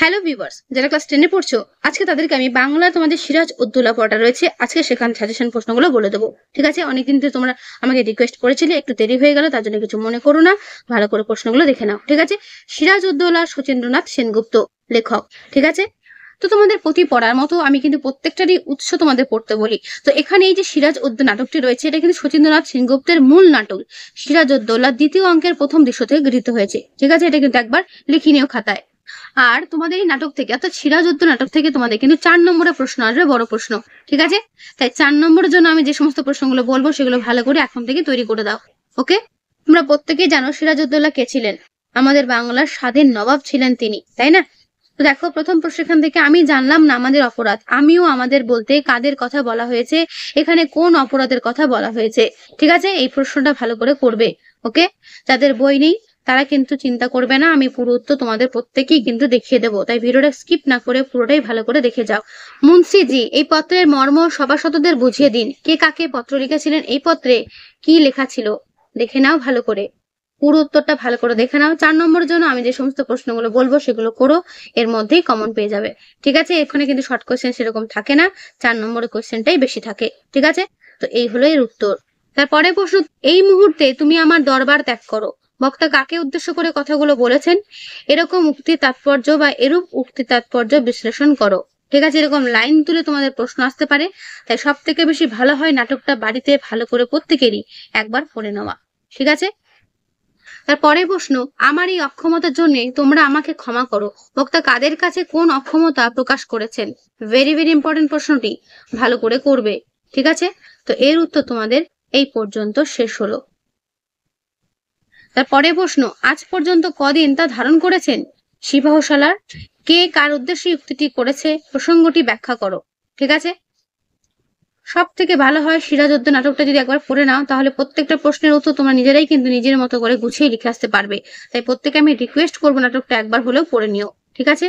Hello viewers, যারা class 10 এ পড়ছো আজকে তাদেরকে আমি বাংলা তোমাদের সিরাজ উদ্দৌলা পড়াটা রয়েছে আজকে সেখান সাজেশন প্রশ্নগুলো বলে দেবো। ঠিক আছে, অনেকদিন ধরে তোমরা আমাকে রিকোয়েস্ট করেছিলে, একটু দেরি হয়ে গেল, তার জন্য কিছু মনে করো না, ভালো করে প্রশ্নগুলো দেখে নাও। ঠিক আছে, সিরাজ উদ্দৌলা শচীন্দ্রনাথ সেনগুপ্ত লেখক। ঠিক আছে, তো তোমাদের প্রতি পড়ার মতো আমি কিন্তু প্রত্যেকটারই উৎস তোমাদের পড়তে বলি। তো এখানে এই যে সিরাজ উদ্দৌলা নাটকটি রয়েছে, এটা কিন্তু শচীন্দ্রনাথ সেনগুপ্তের মূল নাটক। সিরাজ উদ্দৌলা দ্বিতীয় অঙ্কের প্রথম দৃশ্য থেকে গৃহীত হয়েছে। ঠিক আছে, এটা কিন্তু একবার লিখে নিও খাতায়। আর তোমাদের এই নাটক থেকে অর্থাৎ সিরাজউদ্দৌলা নাটক থেকে তোমাদের কিন্তু 4 নম্বরের প্রশ্ন আসবে, বড় প্রশ্ন। ঠিক আছে, তাই 4 নম্বরের জন্য আমি যে সমস্ত প্রশ্নগুলো বলবো সেগুলো ভালো করে এখন থেকে তৈরি করে দাও। ওকে, তোমরা প্রত্যেকেই জানো সিরাজউদ্দৌলা কে ছিলেন। আমাদের বাংলার স্বাধীন নবাব ছিলেন তিনি, তাই না? তো দেখো, প্রথম প্রশ্ন এখান থেকে আমি জানলাম না আমাদের অপরাধ। আমিও আমাদের বলতে কাদের কথা বলা হয়েছে, এখানে কোন অপরাধের কথা বলা হয়েছে। ঠিক আছে, এই প্রশ্নটা ভালো করে করবে। ওকে, যাদের বই নেই তারা কিন্তু চিন্তা করবে না, আমি পুরো উত্তর তোমাদের প্রত্যেকেই কিন্তু দেখিয়ে দেবো, তাই ভিডিওটা স্কিপ না করে পুরোটাই ভালো করে দেখে যাও। মুন্সিজি, এই পত্রের মর্ম সভাসদদের বুঝিয়ে দিন। কে কাকে পত্র লিখেছিলেন, এই পত্রে কি লেখা ছিল দেখে নাও ভালো করে, পুরো উত্তরটা ভালো করে দেখে নাও। 4 নম্বরের জন্য আমি যে সমস্ত প্রশ্নগুলো বলবো সেগুলো করো, এর মধ্যেই কমন পেয়ে যাবে। ঠিক আছে, এখানে কিন্তু শর্ট কোয়েশ্চেন সেরকম থাকে না, 4 নম্বরের কোয়েশ্চেনটাই বেশি থাকে। ঠিক আছে, তো এই হলো এর উত্তর। তারপরে প্রশ্ন, এই মুহূর্তে তুমি আমার দরবার ত্যাগ করো। বক্তা কাকে উদ্দেশ্য করে কথাগুলো বলেছেন, এরকম উক্তি তাৎপর্য বা এরূপ উক্তি তাৎপর্য বিশ্লেষণ করো। ঠিক আছে, এরকম লাইন তুলে তোমাদের প্রশ্ন আসতে পারে, তাই সব থেকে বেশি ভালো হয় নাটকটা বাড়িতে ভালো করে প্রত্যেকেরই একবার পড়ে নেওয়া। ঠিক আছে, তারপরে প্রশ্ন, আমার এই অক্ষমতার জন্য তোমরা আমাকে ক্ষমা করো। বক্তা কাদের কাছে কোন অক্ষমতা প্রকাশ করেছেন? ভেরি ভেরি ইম্পর্টেন্ট প্রশ্নটি, ভালো করে করবে। ঠিক আছে, তো এর উত্তর তোমাদের এই পর্যন্ত শেষ হলো। তারপরে প্রশ্ন, আজ পর্যন্ত কদিন তা ধারণ করেছেন? সিপাহসালার। কে কার উদ্দেশ্যে উক্তিটি করেছে, প্রসঙ্গটি ব্যাখ্যা করো। ঠিক আছে, সব থেকে ভালো হয় সিরাজউদ্দৌলা নাটকটা যদি একবার পড়ে নাও, তাহলে প্রত্যেকটা প্রশ্নের উত্তর তোমরা নিজেরাই কিন্তু নিজের মতো করে গুছিয়ে লিখে আসতে পারবে। তাই প্রত্যেকে আমি রিকোয়েস্ট করবো নাটকটা একবার হলেও পড়ে নিও। ঠিক আছে,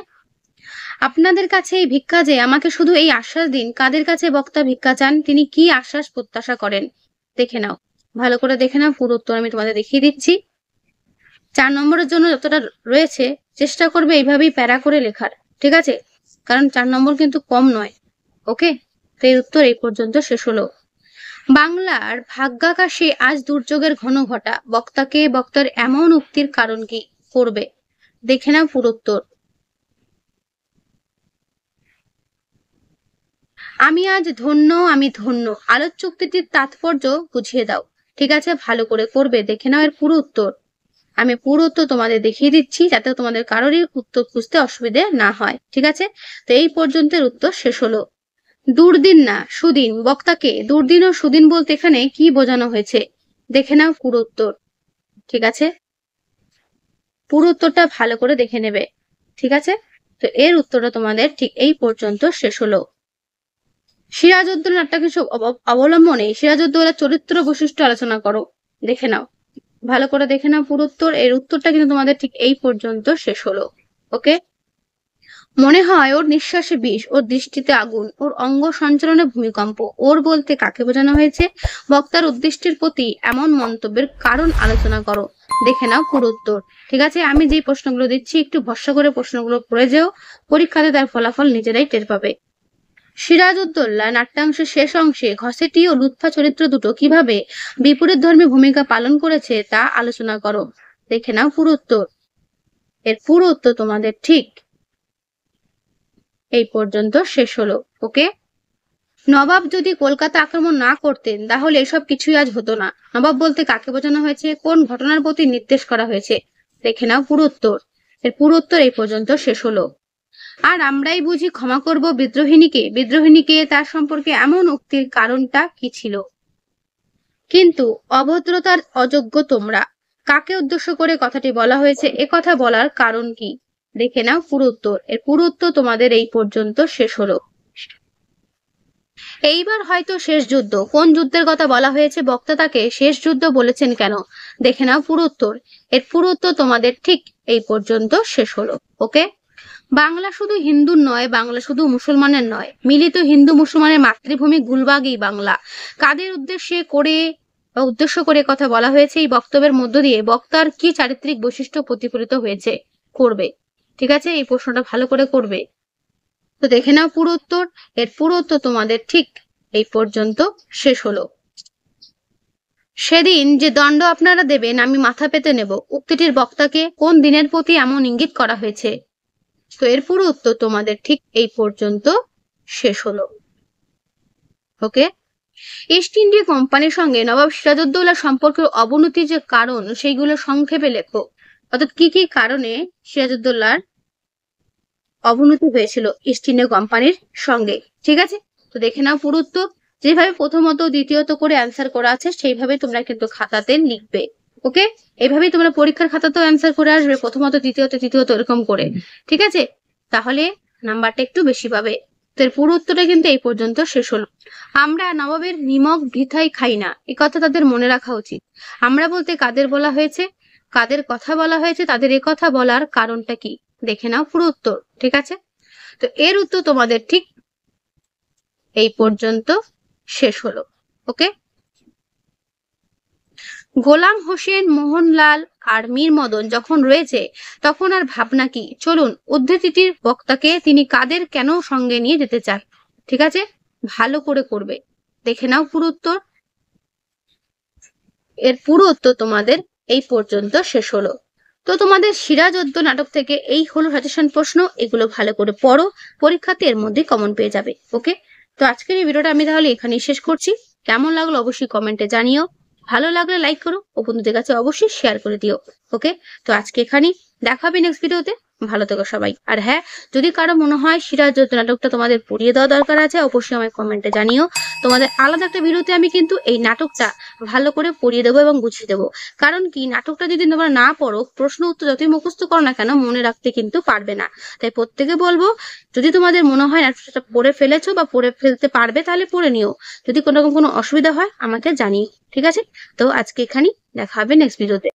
আপনাদের কাছে এই ভিক্ষা যে আমাকে শুধু এই আশ্বাস দিন, কাদের কাছে বক্তা ভিক্ষা চান, তিনি কি আশ্বাস প্রত্যাশা করেন দেখে নাও, ভালো করে দেখে নাও, পুরো উত্তর আমি তোমাদের দেখিয়ে দিচ্ছি। 4 নম্বরের জন্য যতটা রয়েছে চেষ্টা করবে এইভাবেই প্যারা করে লেখার। ঠিক আছে, কারণ 4 নম্বর কিন্তু কম নয়। ওকে, তো এর উত্তর এই পর্যন্ত শেষ হলো। বাংলার ভাগ্যাকাশে আজ দুর্যোগের ঘন ঘটা, বক্তাকে বক্তার এমন উক্তির কারণ কি করবে দেখে নাও পুরো উত্তর। আমি আজ ধন্য, আমি ধন্য, আলোচ্য উক্তিটির তাৎপর্য বুঝিয়ে দাও। ঠিক আছে, ভালো করে করবে, দেখে নাও এর পুরো উত্তর। আমি পুরো উত্তর তোমাদের দেখিয়ে দিচ্ছি যাতে তোমাদের কারোরই উত্তর খুঁজতে অসুবিধে না হয়। ঠিক আছে, তো এই পর্যন্তের উত্তর শেষ হলো। দুর্দিন না সুদিন, বক্তাকে দুর্দিন ও সুদিন বলতে এখানে কি বোঝানো হয়েছে দেখে নাও পুরো উত্তর। ঠিক আছে, পুরো উত্তরটা ভালো করে দেখে নেবে। ঠিক আছে, তো এর উত্তরটা তোমাদের ঠিক এই পর্যন্ত শেষ হলো। সিরাজউদ্দৌলা নাট্য কিছু অবলম্বনে সিরাজউদ্দৌলার চরিত্র বৈশিষ্ট্য আলোচনা করো। দেখে নাও, ভালো করে দেখে নাও পুরো উত্তর। এর উত্তরটা কিন্তু তোমাদের ঠিক এই পর্যন্ত শেষ হলো। ওকে, মনে হয় ওর নিঃশ্বাসে বিষ, ওর দৃষ্টিতে আগুন, ওর অঙ্গ সঞ্চালনে ভূমিকম্প। ওর বলতে কাকে বোঝানো হয়েছে? বক্তার উদ্দেশ্যের প্রতি এমন মন্তব্যের কারণ আলোচনা করো। দেখে নাও পুরো উত্তর। ঠিক আছে, আমি যে প্রশ্নগুলো দিচ্ছি একটু ভরসা করে প্রশ্নগুলো পড়ে যেও, পরীক্ষাতে তার ফলাফল নিজেরাই টের পাবে। সিরাজউদ্দৌলা নাট্যাংশের শেষ অংশে ঘসেটি ও লুৎফা চরিত্র দুটো কিভাবে বিপরীত ধর্মী ভূমিকা পালন করেছে তা আলোচনা করো। দেখে নাও পুরো উত্তর। এর পুরো উত্তর তোমাদের ঠিক এই পর্যন্ত শেষ হলো। ওকে, নবাব যদি কলকাতা আক্রমণ না করতেন তাহলে এসব কিছুই আজ হতো না। নবাব বলতে কাকে বোঝানো হয়েছে, কোন ঘটনার প্রতি নির্দেশ করা হয়েছে দেখে নাও পুরো উত্তর। এর পুরো উত্তর এই পর্যন্ত শেষ হলো। আর আমরাই বুঝি ক্ষমা করব বিদ্রোহিণীকে, বিদ্রোহিণীকে তার সম্পর্কে এমন উক্তির কারণটা কি ছিল? কিন্তু অভদ্রতার অযোগ্য তোমরা, কাকে উদ্দেশ্য করে কথাটি বলা হয়েছে, এ কথা বলার কারণ কি দেখে নাও পুরো উত্তর। এর পুরো উত্তর তোমাদের এই পর্যন্ত শেষ হলো। এইবার হয়তো শেষ যুদ্ধ, কোন যুদ্ধের কথা বলা হয়েছে, বক্তা তাকে শেষ যুদ্ধ বলেছেন কেন দেখে নাও পুরো উত্তর। এর পুরো উত্তর তোমাদের ঠিক এই পর্যন্ত শেষ হলো। ওকে, বাংলা শুধু হিন্দুর নয়, বাংলা শুধু মুসলমানের নয়, মিলিত হিন্দু মুসলমানের মাতৃভূমি গুলবাগই বাংলা। কাদের উদ্দেশ্য করে কথা বলা হয়েছে, এই বক্তব্যের মধ্য দিয়ে বক্তার কি চারিত্রিক বৈশিষ্ট্য প্রতিফলিত হয়েছে করবে। ঠিক আছে, এই প্রশ্নটা ভালো করে করবে। তো দেখে নাও পুরো উত্তর। এর পুরো উত্তর তোমাদের ঠিক এই পর্যন্ত শেষ হলো। সেদিন যে দণ্ড আপনারা দেবেন আমি মাথা পেতে নেব, উক্তিটির বক্তাকে কোন দিনের প্রতি এমন ইঙ্গিত করা হয়েছে? তো এর পুরো উত্তর তোমাদের ঠিক এই পর্যন্ত শেষ হলো। ওকে, ইস্ট ইন্ডিয়া কোম্পানির সঙ্গে নবাব সিরাজউদ্দৌলার সম্পর্কের অবনতির যে কারণ সেইগুলো সংক্ষেপে লেখো। অর্থাৎ কি কি কারণে সিরাজউদ্দৌলার অবনতি হয়েছিল ইস্ট ইন্ডিয়া কোম্পানির সঙ্গে। ঠিক আছে, তো দেখে নাও পুরো উত্তর। যেভাবে প্রথমত দ্বিতীয়ত করে অ্যান্সার করা আছে সেইভাবে তোমরা কিন্তু খাতাতে লিখবে। ওকে, এইভাবেই তোমরা পরীক্ষার খাতাতেও অ্যান্সার করে আসবে, প্রথমত দ্বিতীয়ত তৃতীয়ত এরকম করে। ঠিক আছে, তাহলে নাম্বারটা একটু বেশি পাবে। তো পুরো উত্তরটা কিন্তু এই পর্যন্ত শেষ হলো। আমরা নবাবের নিমক বৃথাই খাই না, এ কথা তাদের মনে রাখা উচিত। আমরা বলতে কাদের বলা হয়েছে, কাদের কথা বলা হয়েছে, তাদের এ কথা বলার কারণটা কি? দেখে নাও পুরো উত্তর। ঠিক আছে, তো এর উত্তর তোমাদের ঠিক এই পর্যন্ত শেষ হলো। ওকে, গোলাম হোসেন, মোহনলাল আর মীর মদন যখন রয়েছে তখন আর ভাবনা কি? চলুন উদ্ধৃতিটির বক্তাকে তিনি কাদের কেন সঙ্গে নিয়ে যেতে চান। ঠিক আছে, ভালো করে করবে। দেখে নাও পুরো উত্তর। এর পুরো উত্তর তোমাদের এই পর্যন্ত শেষ হলো। তো তোমাদের সিরাজউদ্দৌলা নাটক থেকে এই হলো সাজেশন প্রশ্ন, এগুলো ভালো করে পড়ো, পরীক্ষাতে এর মধ্যে কমন পেয়ে যাবে। ওকে, তো আজকের এই ভিডিওটা আমি তাহলে এখানেই শেষ করছি। কেমন লাগলো অবশ্যই কমেন্টে জানিও, ভালো লাগলে লাইক করো ও বন্ধুদের কাছে অবশ্যই শেয়ার করে দিও। ওকে, তো আজকে এখানেই, দেখা হবে নেক্সট ভিডিওতে। ভালো থেকো সবাই। আর হ্যাঁ, যদি কারো মনে হয় সিরাজউদ্দৌলা নাটকটা তোমাদের পড়িয়ে দেওয়া দরকার আছে, অবশ্যই আমায় কমেন্টে জানিও। তোমাদের আলাদা একটা ভিডিওতে আমি কিন্তু এই নাটকটা ভালো করে পড়িয়ে দেবো এবং বুঝিয়ে দেবো। কারণ কি, নাটকটা যদি তোমরা না পড়ো, প্রশ্ন উত্তর যতই মুখস্থ করো না কেন মনে রাখতে কিন্তু পারবে না। তাই প্রত্যেকে বলবো, যদি তোমাদের মনে হয় নাটকটা পড়ে ফেলেছো বা পড়ে ফেলতে পারবে তাহলে পড়ে নিও। যদি কোনো রকম কোনো অসুবিধা হয় আমাকে জানিও। ঠিক আছে, তো আজকে এখানেই, দেখা হবে নেক্সট ভিডিওতে।